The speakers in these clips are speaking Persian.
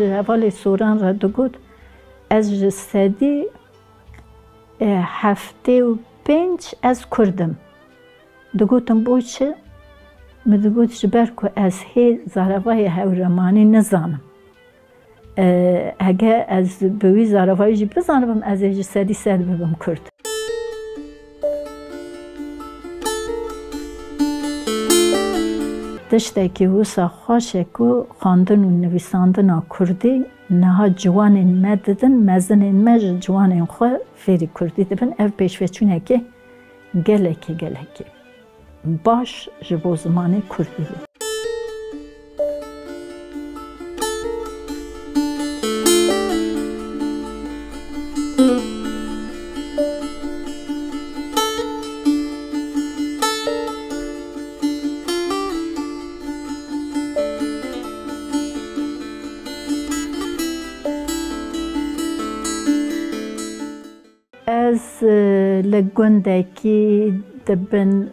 جوالی سوران را دگود از جسدی 75 از کردم دگوتم بو چه؟ مدگوت جبر که از هی زاروای هورمانی نزانم اگه از بوی زاروای جی بزانم از جسدی سد ببم کرد دشته که وسا خوشه که خواندن و نویساندن کردی نها جوان مددن مزن مج جوان خو فری کردی دبن اف پیشوچونه که گلکی باش جبو زمان کردی از لگوندکی دبن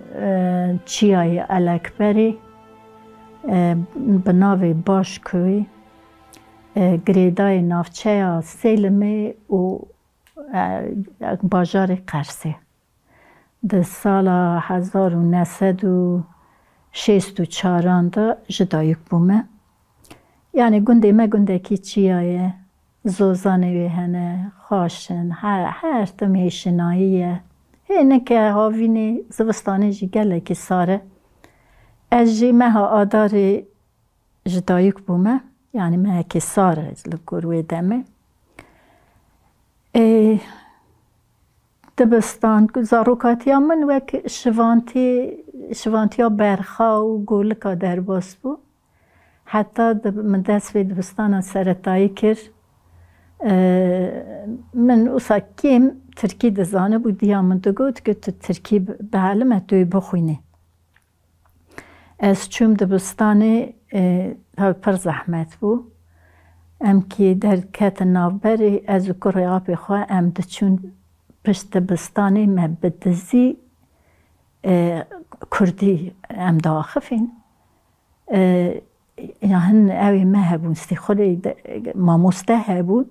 چیای الکبری بناوی باش کوی گریدای نافچه سیلمی و باجار قرسه ده سال 1964 دا جدایک بومه یعنی گنده ما گنده کی چیایه زوزانه هنه خاشن هر تمیشناییه اینه که هاوینی زوستانه جی گله که ساره از جی مها آدار جدایک بومه یعنی مها که ساره لگروی دمه دبستان زاروکاتی من وک شوانتی برخا و گولکا در باس بو حتی من دست به دبستان سرطایی کرد من اوسا کم ترکی دزانه بود دیامن دگود که تو ترکی به حالم توی بخوینه از چوم دبستانه پر زحمت بود ام که در کت نافبری از کره آبی خواه ام دچون پشت دبستانه مبدزی کردی ام داخفین یعنی اوی مهبون ستی خودی ماموسته هبود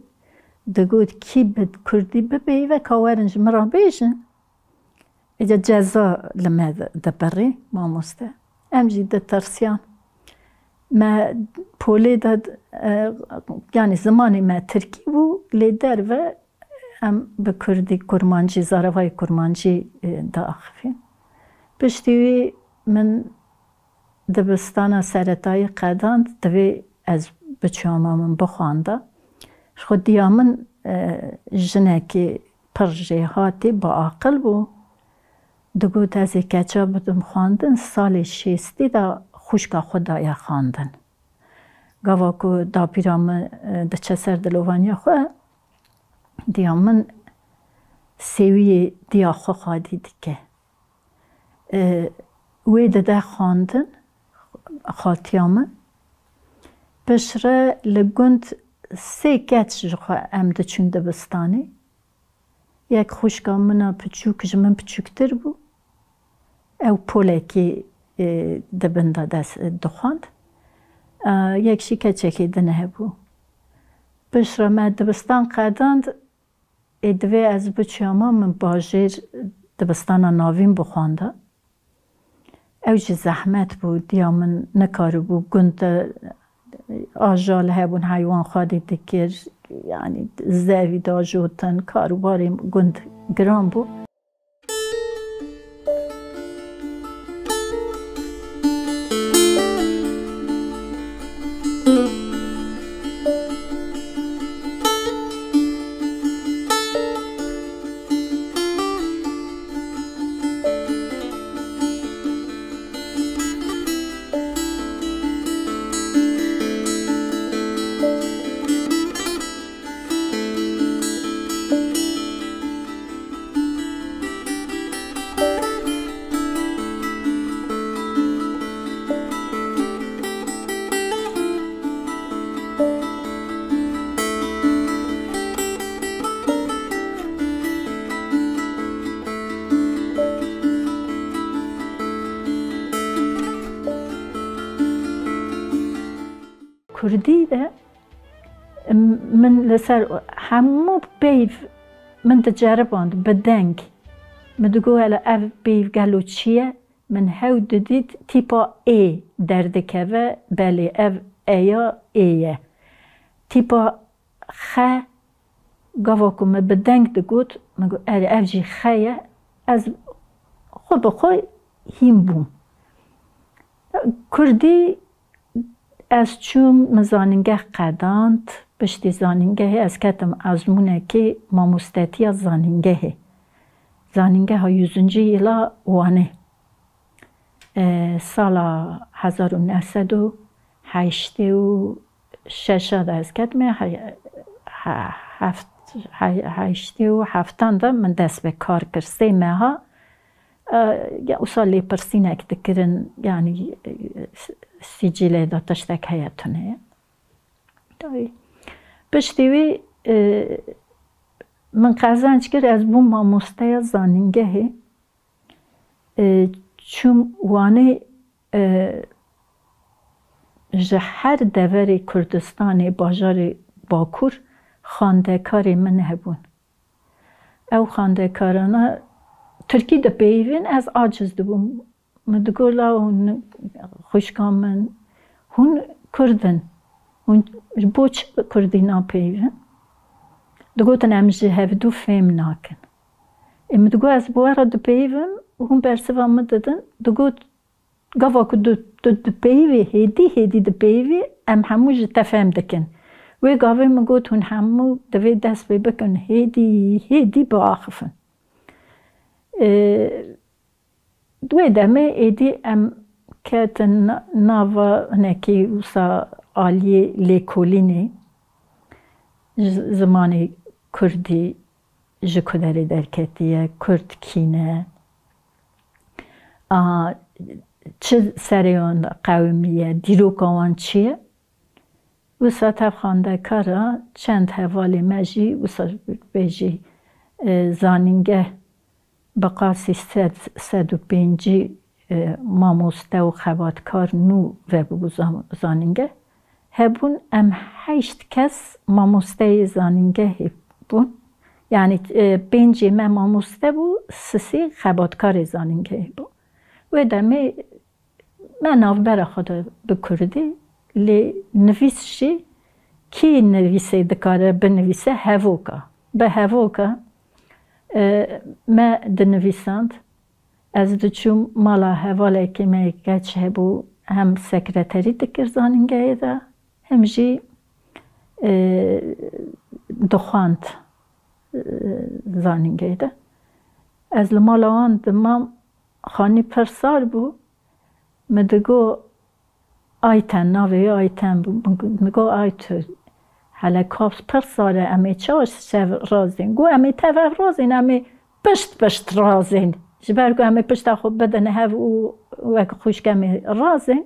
دگود کی بد کردی ببی و کاورنج مرا بیشن اجا جزا لما دبری ماموسته ام جی ترسیان ما پولی داد یعنی زمانی ما ترکی بو لیدر و ام به کردی کرمانجی زاروای کرمانجی داخفین پشتیوی من دبستان سرطای قداند دوی از بچه‌ها من بخوانده خود دیامن جنه که پرجهاتی با عقل بو دگود از کچا بدم خواندن سال 60 دا خوشکا خدایا خواندن گاوا که دا پیرام ده چسر دلوانیا خواه دیامن سوی دیا خو خادی دیگه وی ده خواندن خاتیامن بشره لگوند سه کچ جخوا ام ده چون دبستانی یک خوشکا منا پچوک جمن پچوکتر بو او پوله که دبنده دست دخواند یک شی کچه که دنه بو بشره ما دبستان قداند ادوه از بچه‌ها من باجر دبستان ناوین بخوانده اوج زحمت بود یا من نکارو بود گند آجال هبون حیوان خواهی دکر یعنی زوی دا جوتن کارو باریم گند گرام بود کردی ده من لسر همو بیف من تجرباند بدنگ مدگو هلا اف بیف گلو چیه من هاو دید تیپا ای دردکه و بله اف ایا ایه تیپا خ گاوا که بدنگ دگود مگو اف جی خیه از خود بخوای هیم بوم کردی از چون مزاننگه قداند پشتی زانینگه از کتم ازمونه که ماموستتی از زانینگه ها 100 وانه سال 1986 از کتم 87 من دست به کار کرد 3 ماه یا سالی پرسینک دکرن یعنی سجله دا تشتک هیتونه پشتیوی من قزنج کرد از بوم ماموسته زانینگه چون وانه هر دور کردستان باجار باکور خانده کاری من هبون او خانده کارانا ترکی ده پیوین از عاجز دبوم مدگولا هون خوشکام من هون کردن هون بوچ کردی نا پیوین دگوتن امجی هفدو فهم ناکن مدگو از بوارا ده پیوین هون برسوا مددن دگوت گاوا که ده پیوی هیدی ده پیوی ام همو جه تفهم دکن وی گاوی مگوت هون همو دوی دست بی بکن هیدی با آخفن دوی دمه ایدی ام که ناوا نکی وسا آلی لیکولینی زمان کردی جکدری درکتیه کرد کینه چه سریان قومیه دیروکاوان چیه وسا تفخانده کارا چند حوالی مجی وسا بیجی زانینگه بقاسی 105 ماموسته و خواتکار نو و بگو زانینگه هبون ام 8 کس ماموسته زانینگه بون یعنی 5 من ماموسته بو 3 خواتکار زانینگه بون و دمه من ناو برا خود بکردی لی نویسشی کی نویسه دکاره بنویسه هفوکا به هفوکا ما دنویساند از دچوم مالا حواله که ما گچ هبو هم سکرتری دکر زانینگه ده هم جی دخواند زانینگه ده از مالا آن دمام خانی پرسال بو مدگو آیتن ناوی آیتن بو مگو آیتو حالا کابس پرساله امی چاش شو رازین گو امی تفاف رازین امی پشت رازین جبر گو امی پشت خوب بدن هف و خوش کمی رازین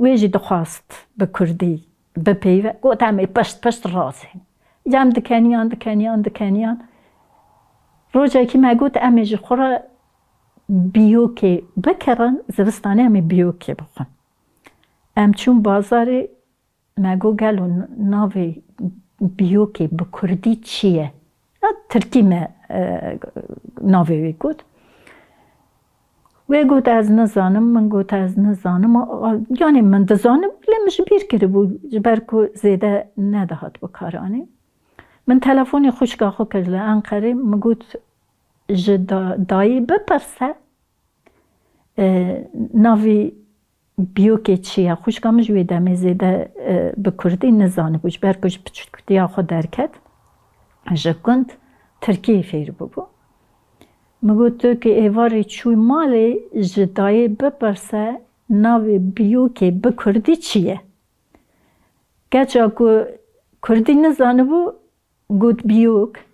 ویجی دخواست بکردی بپیوه گو امی پشت رازین جام دکنیان روزی که مگوت امی جی خورا بیوکی بکرن زبستانه امی بیوکی بخون ام چون بازاری مگو گلو ناوی بیوکی بکردی چیه ترکی ما ناوی گود وی گود از نزانم من گود از نزانم یعنی من دزانم لیمش بیر کرده بود جبرکو زیده ندهات بکارانی من تلفونی خوشگاه خو کرده انقره مگود دایی بپرسه ناوی بیوکی چیه خوشگاه مجوی دمی زیده بکردی نزانه بوش برکوش بچکتی خود درکت جکند ترکیه فیر ببو مگود تو که ایواری چوی مالی جدایی بپرسه ناوی بیوکی بکردی چیه گچا که کردی نزانه بو گود بیوک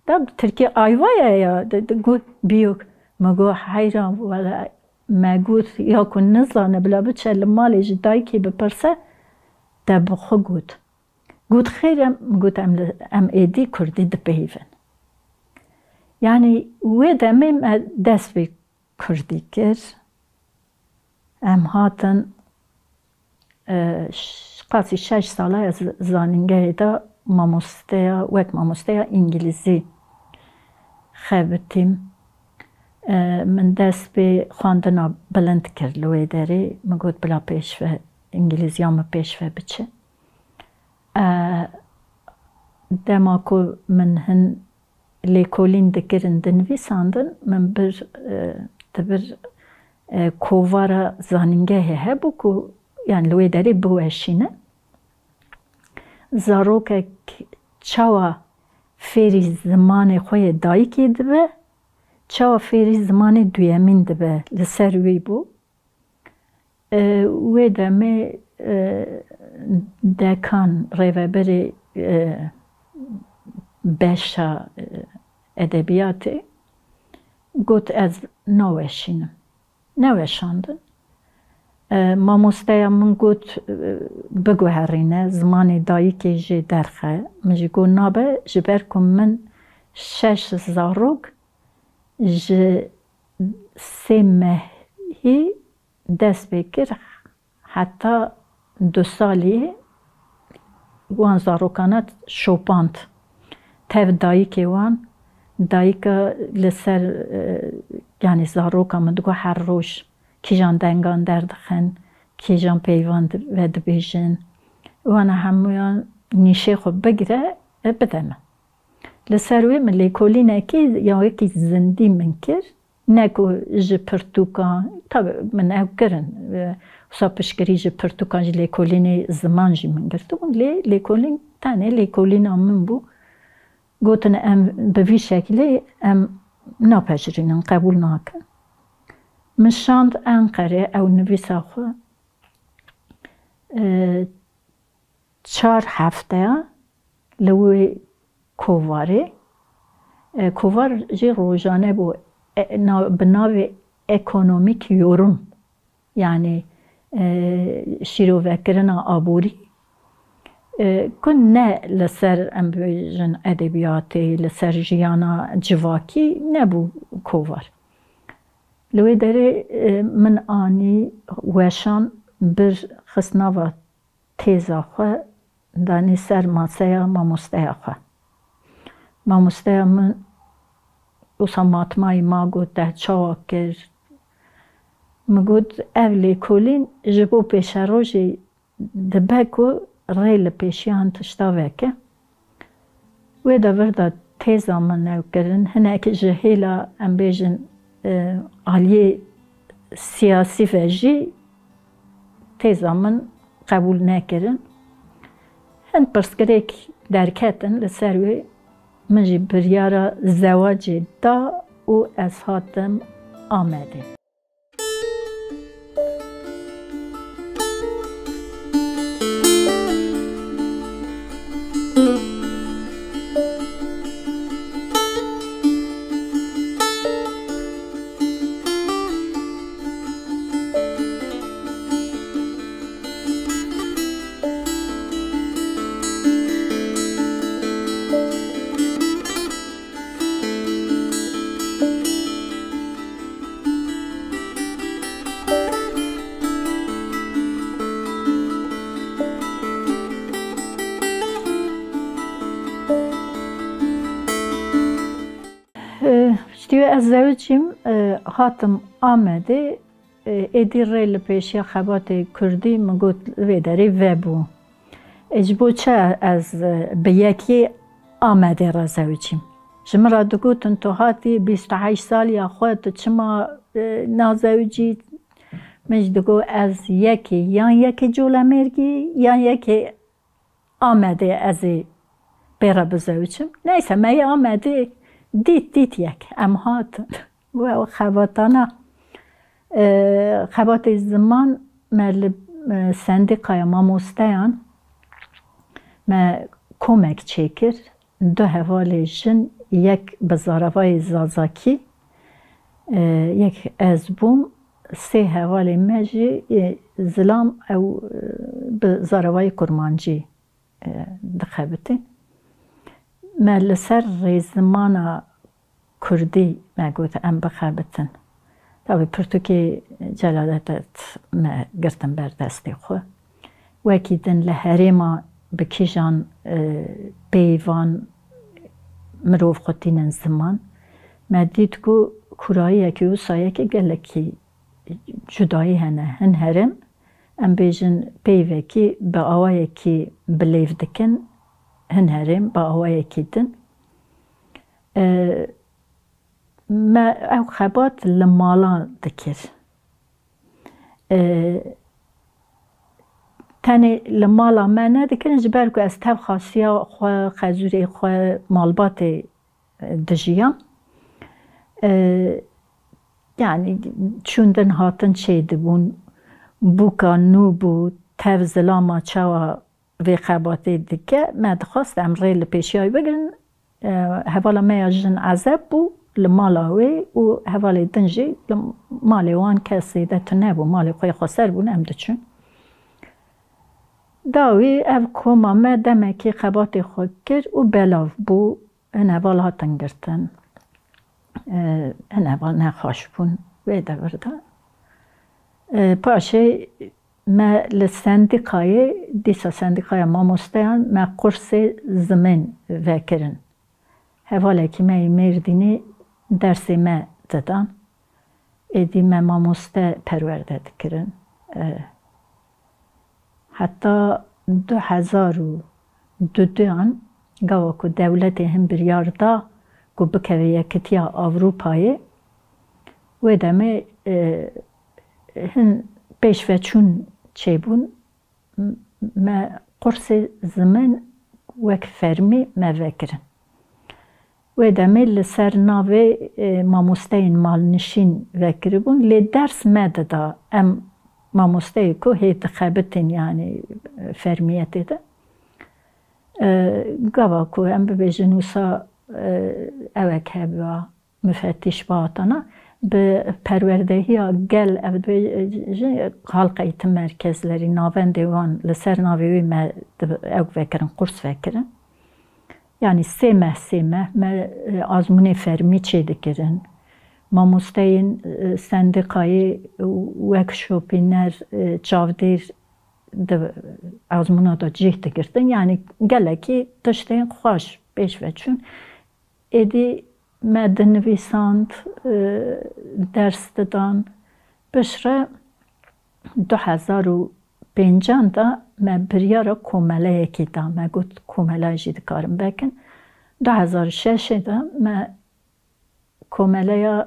دا ترکیه آیوایه یا گود بیوک مگو حیران ولی مگود یا کن نزانه بلا بچه مالی جدایی که بپرسه دا بخو گود خیرم گود ام ایدی کردی ده بیون یعنی وی دمیم دست بی کردی کر ام هاتن قاسی 6 ساله از زانینگه دا وک مامۆستەیە ئینگلیزی خەبتیم. من دەست بێ خواندنا بلند کرد لەوێ دەرێ مگوت بلا پێشوە ئینگلیزیامە پێشوە بچێ. دەما کو من هەن لێکۆلین دەکردن دنویساندن من دبر کۆڤارە زانینگەهێ هەبوو کو یان لەوێ دەرێ بوەشینە. زارۆکێک چاوە فێری زمانê xwe yê dayîkê dibe، çawa fêrî zimanê duyemîn dibe li ser wî bû. Wê demê dekan rêveberê beşa edebiyatê got ez naweşînim. Neweşandin. Mamosteya min got biguherîne zimanê dayîkê jê derxe. Min jî got nabe ji ber ku min 6 zarok ji 3 mehî dest pê kir heta 2 salî wan zarokane şopand. Tev dayîkê wan dayîka li ser yanî zaroka min digot her roj kîjan dengan derdixin, kîjan peyvan vedibêjin. Wana hemûyan nîşê xwe bigire bide min. Li ser wê min lêkolînekî ya wekî zindî min kir. Ne ku ji pirtûkan, tabi min ew kirin. Wisa piştgirî ji pirtûkan ji lêkolînê ziman jî min girtibûn. Lê lêkolîn tenê lêkolîna min bû. Gotin em bi vî şeklê em napejirînin, qebûl nakin. Min şand Enqerê ew nivîsa xwe 4 hefteya li wê kovarê. Kovar jî rojane bû bi navê ekonomîk yorum. Yani şîrovekirina aborî. Ku ne li ser em bêjin edebiyatê, li ser jiyana civakî nebû kovar. Li wê derê min anî weşan bir xist nava têza xwe danî ser maseya mamosteya xwe. Mamosteya min wisa matmayî ma got te çawa kir. Min got ev lêkolîn ji bo pêşerojê dibe ku rê li pêşiyan tişta veke. Wê devir da têza min ew kirin. Hinek ji hêla em bêjin aliyê siyasî ve jî têza min qebûl nekirin. Hin pirsgirêk derketin li ser wê min jî biryara zewacê da û ez hatim Amedê. Ez zewicîm hatim Amedê êdî rê li pêşiya xebatê Kurdî min got vê derê vebû. Ji bo çi ez bi yekê Amedê re zewicîm. Ji min re digotin tu hatî 28 saliya xwe tu çima nazewicî. Min jî digot ez yekê yan yekê Colemêrgî yan yekê Amedê ez ê pê re bizewicim. Neyse me yê Amedê dît yek em hatin. Ew xebatana xebatê ziman me li sendîqaya mamosteyan me komek çêkir. 2 hevalê jin, yek bi zaravayê Zazakî, yek ez bûm, 3 hevalê me jî zilam ew bi zaravayê Kurmancî dixebitin. Me li ser rêzimana Kurdî me got em bixebitin. Tabii pirtûkê celadet me girtin ber destê xwe. وەکیدن لە هەرێما بکیژان پەیڤان مرۆڤ خوتینن زمان ما دیتگو کوراییەکی و سایەکی گەلێکی جودایی هەنە هەن هەرم ئەم بێژن پەیڤێکی بە ئاوایەکی بلێڤ دکن هەن هەرێم بە ئاوایەکی دن ما ئەو خەبات لە ماڵا دکرد تاني لمالا ما ندكن جبالكو استهب خاصية خو خازوري خو مالباتي دجيا يعني چوندن هاتن چه دبون بوكا نوبو تف زلاما چاوا في خباتي دكه ما دخواست امري لپیشیای بگن هوالا ما يجن عذاب بو لمالا وي و هوالا دنجي لمالي وان كسي ده تنبو مالي خوي خسر بون ام دچون داوی او کوما ما دمکی خباتی خود کرد و بلاو بو ان اول هاتن گرتن ان اول نخواش بون ویده برده پاشه ما لسندیقای دیسا سندیقای ما مستیان ما قرص زمین وکرن حواله که ما مردینی درس ما دادن ایدی ما مسته پرورده کرن حتی 2022 گاوا که دولت هم بریاردا که بکوه یکتیا آوروپایی و دمه هن پیش و چون چه بون ما قرص زمن وک فرمی ما وکرن و دمه لسر ناوه ماموستین مال نشین وکر بون لی درس مددا ام ماموستای که هیت خبتین یعنی فرمیتی ده گاوا که ام ببیجن وسا اوک هبوا مفتش باتانا به پروردهی گل افد ببیجن حلقه مرکزلری ناون دیوان لسر ناوی ما اوک وکرن قرص وکرن یعنی سه ماه ما آزمون فرمی چه دکرن ماموستین سندیقای ورکشوپینر چاودیر آزمونا دا جیه دکردن یعنی گلکی تشتین خوش پیش و چون ایدی ما دنویساند درس دادن بشره 2005 دا ما بریارا کومله یکی دا ما گفت کومله جید کارم بکن 2006 دا ما کومله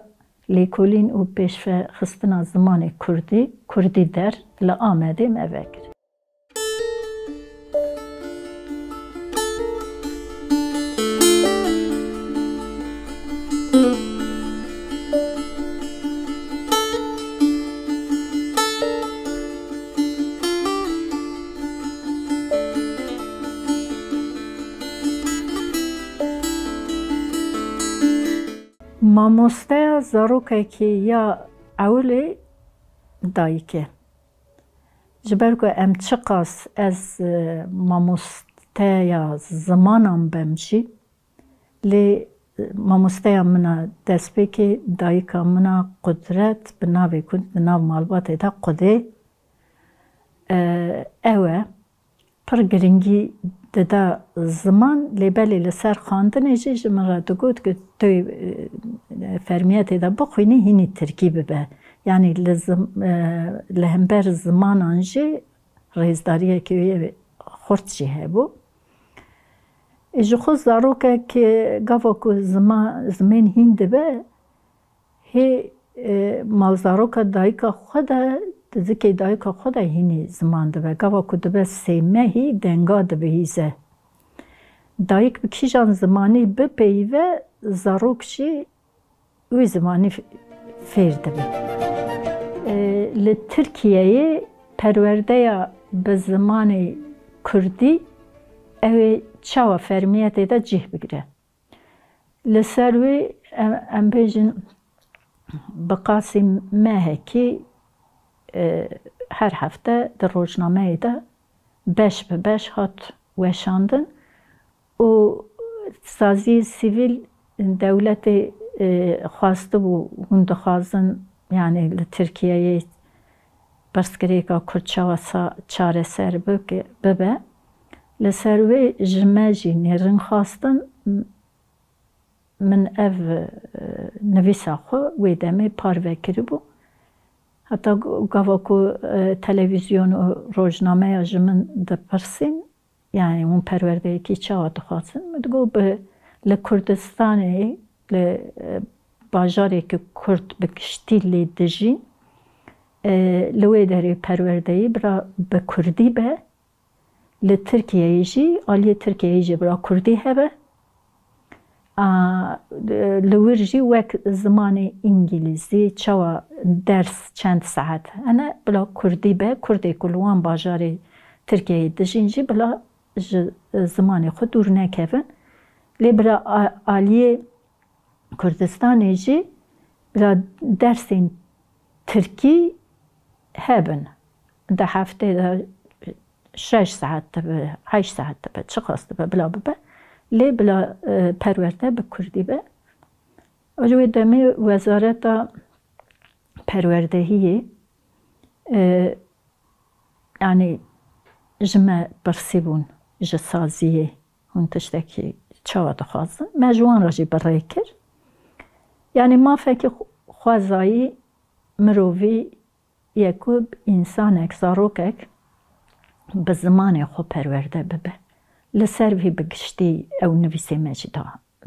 لیکولین و پیش خستنا زمان کردی در لآمده موکر مامۆستەیە زارۆکێکی یا ئەولێ دایکێ ji ber ku em çi qas ez mamosteya zimanan bem jî lê mamosteya min a destpêkê dayika min a Qudret bi navê ku di nav malbatê de Qudê ew e pir giringî dida ziman lêbelê li ser xandinê jî ji min re digot ku tu fermiyetê de bixwînî hînî tirkî bibe yani li hember zimanan jî rêzdariyekî wê xurt jî hebû ji xwe zarokekî gava ku zimên hîn dibe hê malzaroka dayika xwe de zikê dayika xwe de hînî ziman dibe gava ku dibe sê mehî denga dibihîze dayik bi kîjan zimanî bipeyve zarok jî wê zimanî fêr dibe li Tirkiyeyê perwerdeya bi zimanê Kurdî ew ê çawa fermiyetê de cih bigire li ser wê em bêjin bi qasî mehekî her hefte di rojnameyê de beş bi beş hat weşandin û saziyê sivîl dewletê xwastibû hûn dixwazin yani li Tirkiyeyê برسکریکا کرچاوا چاره سر ببه لسروی جمجی نرن خواستن من اف نویسا خو ویدمی پاروه کری بو حتی گاوا کو تلویزیون و روزنامه جمن دپرسین یعنی اون پرورده کی چاوا دخواستن مدگو به لکردستانی باجاری که کرد بکشتی لی دجین لوی داری پروردهی برا به کردی به لترکیه جی آلی ترکیه جی برا کردی هبه لویر جی وک زمان انگلیزی چوا درس چند ساعت انا بلا کردی به کردی کلوان باجاری ترکیه دجین جی بلا زمان خود دور نکفن لی برا آلی کردستان جی برا درسین ترکی هبن ده هفته ده 6 ساعت به 8 ساعت به چه خواسته به بلا به لی بلا پرورده به کردی به اجوی دمی وزارت پروردهی یعنی جمع برسیبون جسازیه هون تشتکی چاوا دخوازن مجوان راجی برای کر یعنی ما فکر خوازایی مروی یکوب انسانک زاروکک به زمان خو پرورده ببه لسر وی بگشتی او نویسی مجی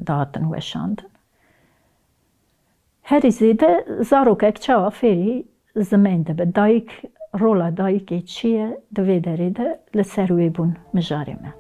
دادن وشاندن هری زیده زاروکک چاوا فیری زمین ده به دایک رولا دایکی چیه دوی داری ده لسر وی بون مجاری من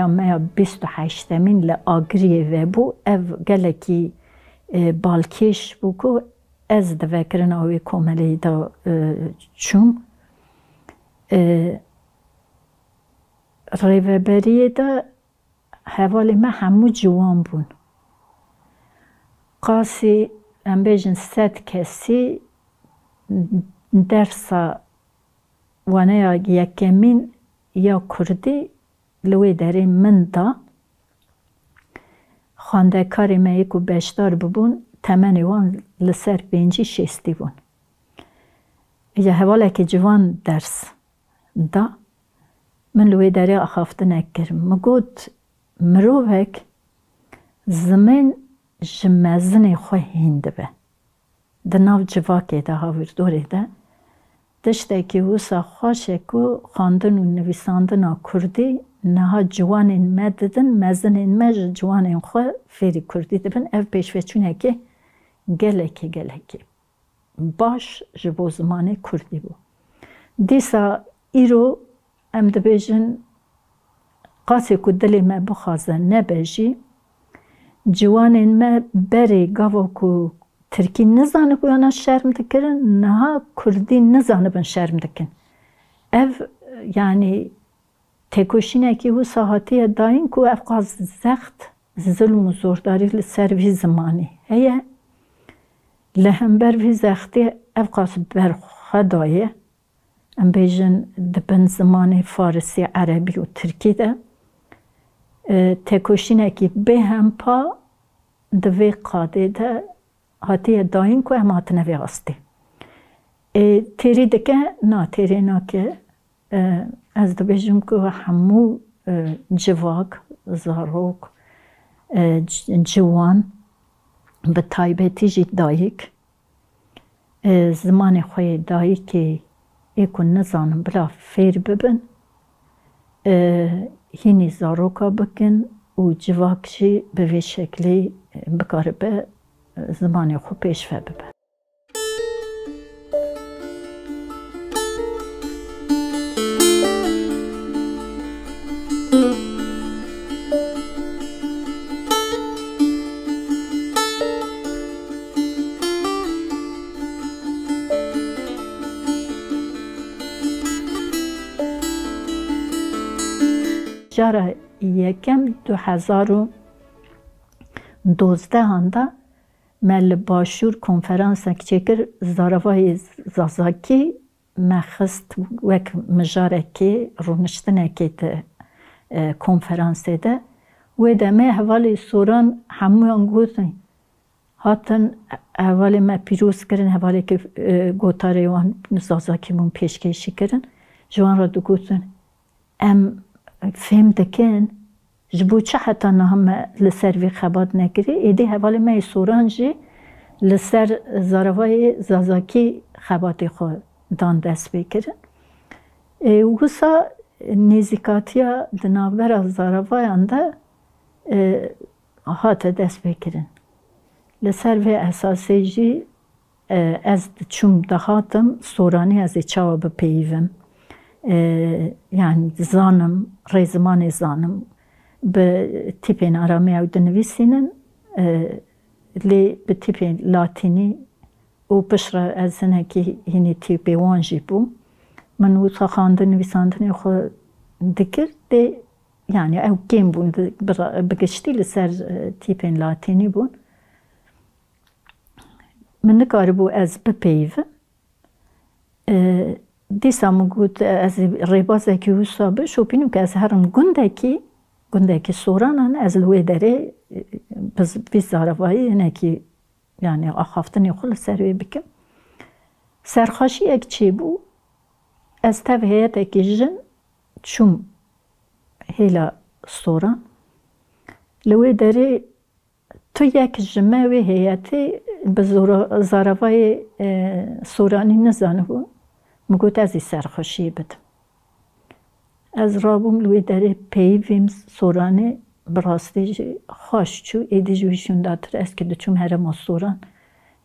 ما 28مین لآگریه و بو او گلکی بالکیش بو که از دوکرن آوی کاملی دا چوم ریوبریه دا حوالی ما همو جوان بون قاسی ام بیجن 100 کسی درسا وانه یا یکمین یا کردی لوی داری من دا خانده کاری ما یکو بشدار ببون تمنی وان لسر 5-6 بون ایجا حواله که جوان درس دا من لوی داری اخافته نکرم مگود مروفک زمین جمزنی خواه هنده به ده ناو جواکه ده هاویر دوره ده دشته که وسا خوشه که خواندن و نویساندن کردی نها جوانین مددن مزنین مج جوانین خو فری کردی دبن اف پیشوچونه که گلکی باش جبو زمان کردی بو دیسا ایرو ام دبیجن قاسی که دلی ما بخوازن نبیجی جوانین ما بری گاو که ترکی نزانه بیانا شرم دکرن نها کردی نزانه بن شرم دکن اف یعنی تکوشینه که او ساعتی داین که افقاز زخت ظلم و زورداری لسر وی زمانی هیه لهمبر وی زختی افقاز برخدایه ام بیجن دبن زمان فارسی عربی و ترکی ده تکوشینه که به هم پا دوی قاده ده هاتی داین که هم هات نوی هستی تیری دکه نا تیری نا که از دبیجم که همو جواک زاروک جوان به تایبتی جی دایک زمان خوی دایکی ایکون نزانم بلا فیر ببن هینی زاروکا بکن و جواک جی به وی شکلی بکاره به زمان خو پیش فه ببن جاره یکم 2000 12 دا مل باشور کنفرانسک چکر زاروای زازاکی مخست وک مجارکی رونشتنکی ده کنفرانسه ده و دمه حوالی سوران همون گوتن هاتن حوالی ما پیروز کرن حوالی که گوتاره وان زازاکی مون پیشکشی کرن جوان را دو گوتن ام فهم دکن جبو چه حتی نهم لسر وی خبات نکری ایده حوالی ما سوران جی لسر زاروای زازاکی خبات خود دان دست بکرن وسا نزیکاتیا دنابر از زاروایان ده هات دست بکرن لسر و اساسی جی از چوم دهاتم سورانی از چاو بپیوم یعنی زانم ریزمان زانم به تیپین آرامی او دنویسینن لی به تیپین لاتینی و پشت از زنکی هینی تیپی وانجی بو من وطا خواندن نویساندنی خود دکر دی یعنی او کم بون بگشتی لسر تیپین لاتینی بون من نکاره بو از بپیوه دیسا مو گود از ریبازه که حسابه شوپینو که از هرم گندکی سورانان از لوی داره بیز زاروایی نکی yani axaftın yokul servi bikim. Serxaşi ek çi bu. Ez tev heyeteki jin çum hela soran. Lewe deri tu yek jime ve heyeti bi zaravayê soranî nizanibû. Migot ez ê serxaşiyê bidim. Ez rabûm li wê derê peyivîm soranê bi rastî jî xweş çû êdî ji wî şûndatir ez kê diçûm herêma soran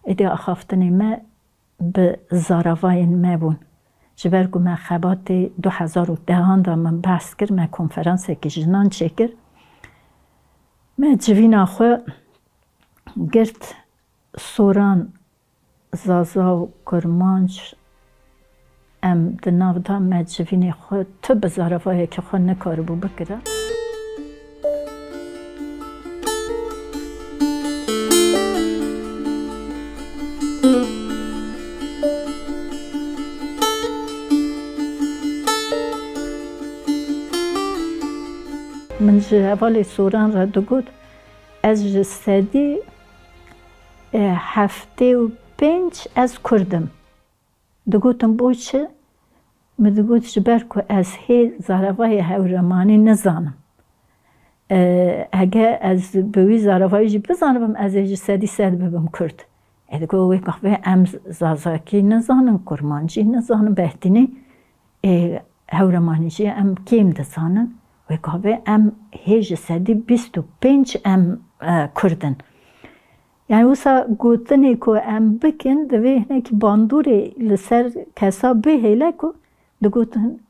êdî axaftinê me bi zaravayên me bûn. Ji ber ku me xebatê 2010 da min behs kir me konferansekî jinan çêkir me civîna xwe girt soran zaza û kurmanc em di nav da me civînê xwe tu bi zaravayekî xwe nikaribû bikire. من ji hevalê soran re digot ez ji sedî heftê û pênc ez Kurdim. Digotim boçi min digot ji ber ku ez hê zaravayê hewremanî nizanim. Ege ez bi wî zaravayî jî bizanibim ez ê ji sedî sed bibim Kurd. Digot wê qehve em zazakî nizanin, kurmancî nizanin, behtînî hewremanî jî em kêm dizanin. Ve kahve em hêj sedî 25 em Kurdin. Yani wisa gotinê ku em bikin divê hinekî bandorê li ser kesa bihêle ku digotin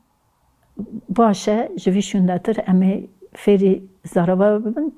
baş e ji vî şûndetir em ê fêrî zarava bibin